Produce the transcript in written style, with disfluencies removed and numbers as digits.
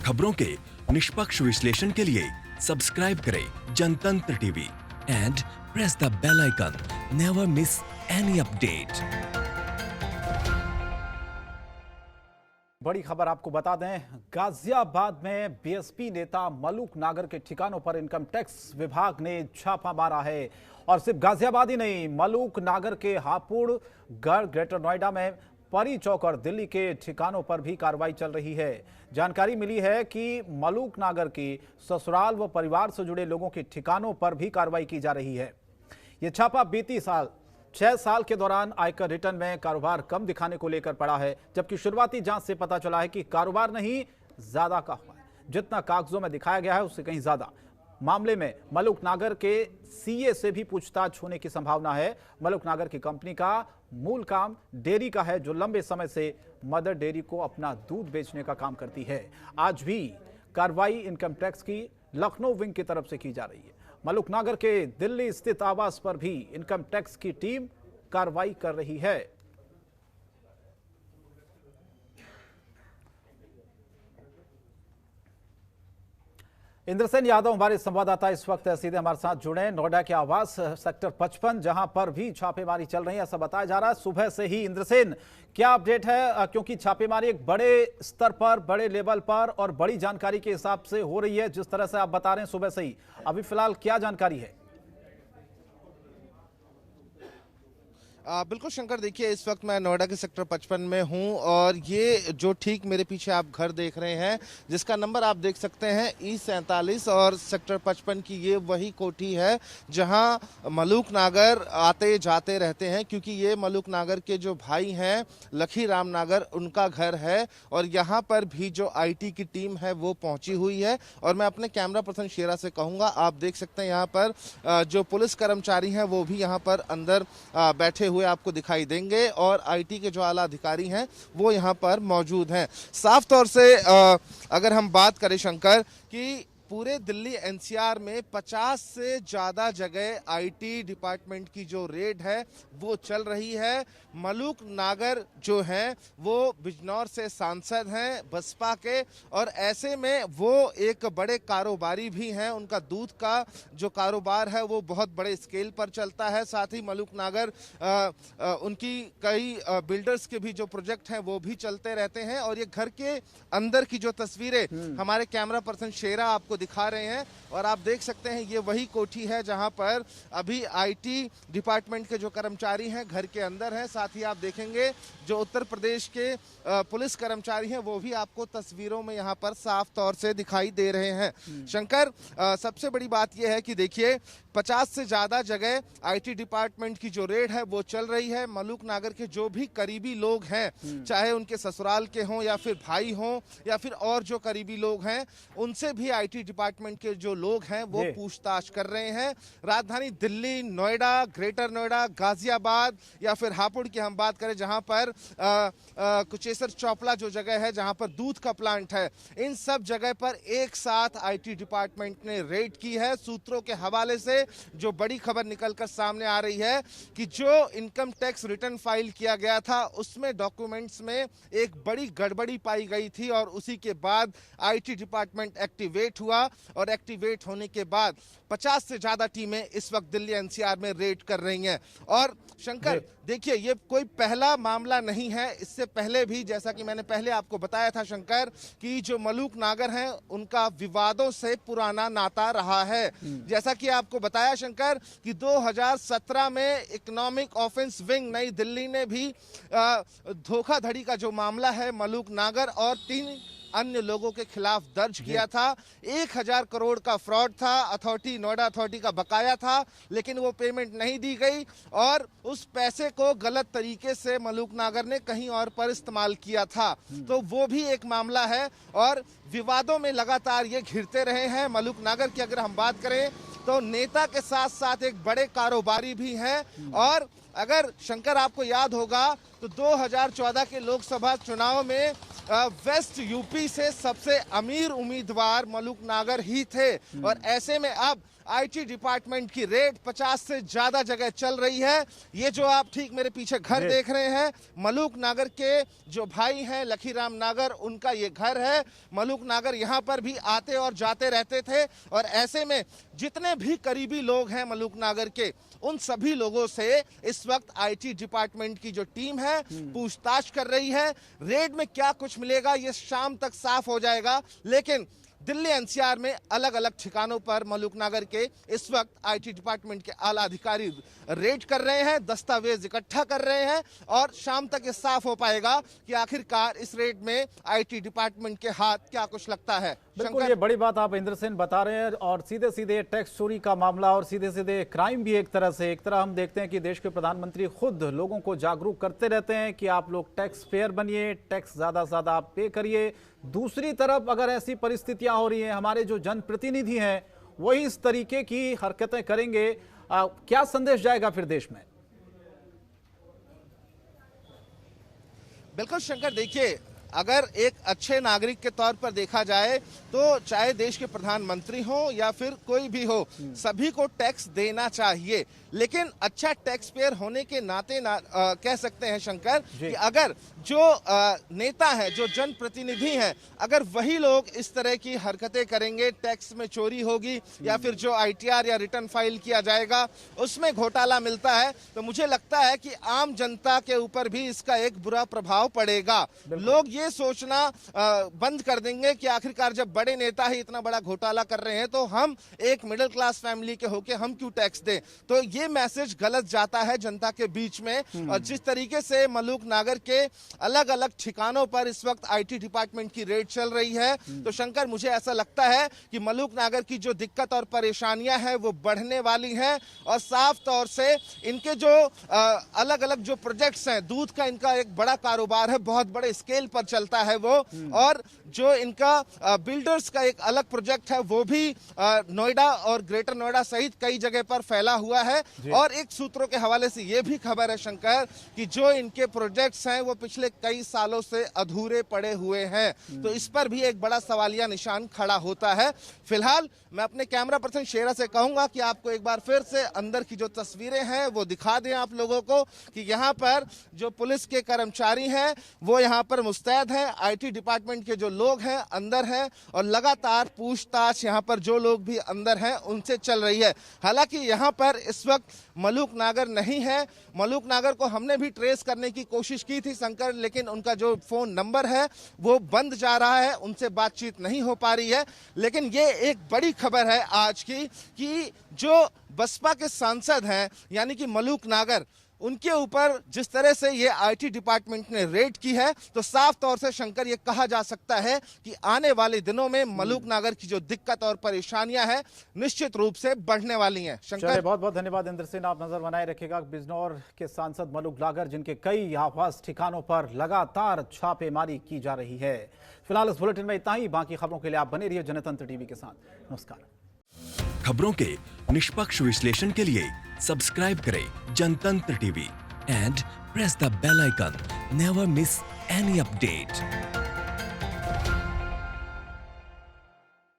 खबरों के निष्पक्ष विश्लेषण के लिए सब्सक्राइब करें Jantantra TV and press the bell icon. Never miss any update. बड़ी खबर आपको बता दें, गाजियाबाद में बीएसपी नेता मलूक नागर के ठिकानों पर इनकम टैक्स विभाग ने छापा मारा है। और सिर्फ गाजियाबाद ही नहीं, मलूक नागर के हापुड़, गढ़, ग्रेटर नोएडा में परी चौक और दिल्ली के ठिकानों पर भी कार्रवाई चल रही है। जानकारी मिली है कि मलूक नागर की ससुराल व परिवार से जुड़े लोगों के ठिकानों पर भी कार्रवाई की जा रही है। ये छापा बीती साल 6 साल के दौरान आयकर रिटर्न में कारोबार कम दिखाने को लेकर पड़ा है, जबकि शुरुआती जांच से पता चला है कि कारोबार नहीं ज्यादा का हुआ है। जितना कागजों में दिखाया गया है उससे कहीं ज्यादा। मामले में मलूक नागर के सीए से भी पूछताछ होने की संभावना है। मलूक नागर की कंपनी का मूल काम डेयरी का है, जो लंबे समय से मदर डेयरी को अपना दूध बेचने का काम करती है। आज भी कार्रवाई इनकम टैक्स की लखनऊ विंग की तरफ से की जा रही है। मलूक नागर के दिल्ली स्थित आवास पर भी इनकम टैक्स की टीम कार्रवाई कर रही है। इंद्रसेन यादव हमारे संवाददाता इस वक्त सीधे हमारे साथ जुड़े नोएडा के आवास सेक्टर 55, जहां पर भी छापेमारी चल रही है, ऐसा बताया जा रहा है सुबह से ही। इंद्रसेन, क्या अपडेट है? क्योंकि छापेमारी एक बड़े स्तर पर, बड़े लेवल पर और बड़ी जानकारी के हिसाब से हो रही है, जिस तरह से आप बता रहे हैं सुबह से ही। अभी फिलहाल क्या जानकारी है? बिल्कुल शंकर, देखिए इस वक्त मैं नोएडा के सेक्टर 55 में हूं और ये जो ठीक मेरे पीछे आप घर देख रहे हैं, जिसका नंबर आप देख सकते हैं E47 और सेक्टर 55 की ये वही कोठी है जहां मलूक नागर आते जाते रहते हैं, क्योंकि ये मलूक नागर के जो भाई हैं लखी राम नागर, उनका घर है। और यहाँ पर भी जो IT की टीम है वो पहुंची हुई है। और मैं अपने कैमरा पर्सन शेरा से कहूँगा, आप देख सकते हैं यहाँ पर जो पुलिस कर्मचारी हैं वो भी यहाँ पर अंदर बैठे हुए आपको दिखाई देंगे और IT के जो आला अधिकारी हैं वो यहाँ पर मौजूद हैं। साफ तौर से अगर हम बात करें शंकर कि पूरे दिल्ली NCR में 50 से ज़्यादा जगह IT डिपार्टमेंट की जो रेड है वो चल रही है। मलूक नागर जो हैं वो बिजनौर से सांसद हैं बसपा के, और ऐसे में वो एक बड़े कारोबारी भी हैं। उनका दूध का जो कारोबार है वो बहुत बड़े स्केल पर चलता है। साथ ही मलूक नागर उनकी कई बिल्डर्स के भी जो प्रोजेक्ट हैं वो भी चलते रहते हैं। और ये घर के अंदर की जो तस्वीरें हमारे कैमरा पर्सन शेरा आपको दिखा रहे हैं, और आप देख सकते हैं ये वही कोठी है जहां पर अभी IT डिपार्टमेंट के जो कर्मचारी हैं घर के अंदर हैं। साथ ही आप देखेंगे जो उत्तर प्रदेश के पुलिस कर्मचारी हैं वो भी आपको तस्वीरों में यहाँ पर साफ तौर से दिखाई दे रहे हैं। शंकर, सबसे बड़ी बात यह है कि देखिए 50 से ज्यादा जगह IT डिपार्टमेंट की जो रेड है वो चल रही है। मलूक नागर के जो भी करीबी लोग हैं, चाहे उनके ससुराल के हों या फिर भाई हों या फिर और जो करीबी लोग हैं, उनसे भी IT डिपार्टमेंट के जो लोग हैं वो पूछताछ कर रहे हैं। राजधानी दिल्ली, नोएडा, ग्रेटर नोएडा, गाजियाबाद या फिर हापुड़ की हम बात करें जहां पर कुचेसर चौपला जो जगह है जहां पर दूध का प्लांट है, इन सब जगह पर एक साथ IT डिपार्टमेंट ने रेड की है। सूत्रों के हवाले से जो बड़ी खबर निकलकर सामने आ रही है कि जो इनकम टैक्स रिटर्न फाइल किया गया था उसमें डॉक्यूमेंट्स में एक बड़ी गड़बड़ी पाई गई थी, और उसी के बाद IT डिपार्टमेंट एक्टिवेट हुआ। और एक्टिवेट होने के बाद 50 से ज्यादा टीमें इस वक्त दिल्ली NCR में रेड कर रही हैं। और शंकर, देखिए ये कोई पहला मामला नहीं है। इससे पहले भी, जैसा कि मैंने पहले आपको बताया था शंकर, कि जो मलूक नागर हैं उनका विवादों से पुराना नाता रहा है। जैसा कि आपको बताया शंकर कि 2017 में इकोनॉमिक ऑफेंस विंग नई दिल्ली ने भी धोखाधड़ी का जो मामला है मलूक नागर और 3 अन्य लोगों के खिलाफ दर्ज किया था। 1000 करोड़ का फ्रॉड था, नोएडा अथॉरिटी का बकाया था, लेकिन वो पेमेंट नहीं दी गई और उस पैसे को गलत तरीके से मलूक नागर ने कहीं और पर इस्तेमाल किया था। तो वो भी एक मामला है और विवादों में लगातार ये घिरते रहे हैं। मलूक नागर की अगर हम बात करें तो नेता के साथ साथ एक बड़े कारोबारी भी हैं। और अगर शंकर आपको याद होगा तो 2014 के लोकसभा चुनाव में वेस्ट यूपी से सबसे अमीर उम्मीदवार मलूक नागर ही थे। और ऐसे में अब आईटी डिपार्टमेंट की रेड 50 से ज्यादा जगह चल रही है। ये जो आप ठीक मेरे पीछे घर देख रहे हैं, मलूक नागर के जो भाई हैं लखीराम नागर, उनका ये घर है। मलूक नागर यहाँ पर भी आते और जाते रहते थे और ऐसे में जितने भी करीबी लोग हैं मलूक नागर के, उन सभी लोगों से इस वक्त आईटी डिपार्टमेंट की जो टीम है पूछताछ कर रही है। रेड में क्या कुछ मिलेगा ये शाम तक साफ हो जाएगा, लेकिन दिल्ली एनसीआर में अलग अलग ठिकानों पर मलूक नागर के इस वक्त आईटी डिपार्टमेंट के आला अधिकारी रेड कर रहे हैं, दस्तावेज इकट्ठा कर रहे हैं और शाम तक ये साफ हो पाएगा कि आखिरकार इस रेड में आईटी डिपार्टमेंट के हाथ क्या कुछ लगता है। बिल्कुल, ये बड़ी बात आप इंद्र सेन बता रहे हैं और सीधे सीधे टैक्स चोरी का मामला और सीधे सीधे क्राइम भी एक तरह हम देखते हैं कि देश के प्रधानमंत्री खुद लोगों को जागरूक करते रहते हैं कि आप लोग टैक्स पेयर बनिए, टैक्स ज्यादा से ज्यादा आप पे करिए। दूसरी तरफ अगर ऐसी परिस्थितियां हो रही हैं, हमारे जो जनप्रतिनिधि हैं वही इस तरीके की हरकतें करेंगे, क्या संदेश जाएगा फिर देश में? बिल्कुल शंकर, देखिए अगर एक अच्छे नागरिक के तौर पर देखा जाए तो चाहे देश के प्रधानमंत्री हो या फिर कोई भी हो, सभी को टैक्स देना चाहिए। लेकिन अच्छा टैक्स पेयर होने के नाते कह सकते हैं शंकर कि अगर जो नेता है, जो जनप्रतिनिधि हैं, अगर वही लोग इस तरह की हरकतें करेंगे, टैक्स में चोरी होगी या फिर जो आईटीआर या रिटर्न फाइल किया जाएगा उसमें घोटाला मिलता है, तो मुझे लगता है कि आम जनता के ऊपर भी इसका एक बुरा प्रभाव पड़ेगा। लोग ये सोचना बंद कर देंगे कि आखिरकार जब बड़े नेता ही इतना बड़ा घोटाला कर रहे हैं तो हम एक मिडिल क्लास फैमिली के होके हम क्यों टैक्स दें। तो ये मैसेज गलत जाता है जनता के बीच में। और जिस तरीके से मलूक नागर के अलग अलग ठिकानों पर इस वक्त आईटी डिपार्टमेंट की रेड चल रही है, तो शंकर मुझे ऐसा लगता है कि मलूक नागर की जो दिक्कत और परेशानियां हैं वो बढ़ने वाली हैं। और साफ तौर से इनके जो अलग अलग जो प्रोजेक्ट्स हैं, दूध का इनका एक बड़ा कारोबार है, बहुत बड़े स्केल पर चलता है वो, और जो इनका बिल्डर्स का एक अलग प्रोजेक्ट है वो भी नोएडा और ग्रेटर नोएडा सहित कई जगह पर फैला हुआ है। और एक सूत्रों के हवाले से ये भी खबर है शंकर कि जो इनके प्रोजेक्ट्स हैं वो पिछले कई सालों से अधूरे पड़े हुए हैं। तो इस पर भी एक बड़ा सवालिया निशान खड़ा होता है। फिलहाल मैं अपने कैमरा पर्सन शेरा से कहूंगा कि आपको एक बार फिर से अंदर की जो तस्वीरें हैं वो दिखा दें आप लोगों को कि यहाँ पर जो पुलिस के कर्मचारी हैं वो यहाँ पर मुस्तैद हैं, आईटी डिपार्टमेंट के जो लोग हैं अंदर हैं और लगातार पूछताछ यहाँ पर जो लोग भी अंदर हैं उनसे चल रही है। हालांकि यहाँ पर इस वक्त मलूक नागर नहीं है। मलूक नागर को हमने भी ट्रेस करने की कोशिश की थी शंकर, लेकिन उनका जो फोन नंबर है वो बंद जा रहा है, उनसे बातचीत नहीं हो पा रही है। लेकिन ये एक बड़ी खबर है आज की कि जो बसपा के सांसद हैं यानी कि मलूक नागर, उनके ऊपर जिस तरह से ये आईटी डिपार्टमेंट ने रेड की है, तो साफ तौर से शंकर ये कहा जा सकता है कि आने वाले दिनों में मलूक नागर की जो दिक्कत और परेशानियां हैं निश्चित रूप से बढ़ने वाली हैं। शंकर, बहुत बहुत धन्यवाद इंद्र सिंह, आप नजर बनाए रखेगा। बिजनौर के सांसद मलूक नागर जिनके कई आवास ठिकानों पर लगातार छापेमारी की जा रही है। फिलहाल इस बुलेटिन में इतना ही, बाकी खबरों के लिए आप बने रहिए जनतंत्र टीवी के साथ। नमस्कार। खबरों के निष्पक्ष विश्लेषण के लिए सब्सक्राइब करें Jantantra TV and press the bell icon. Never miss any update.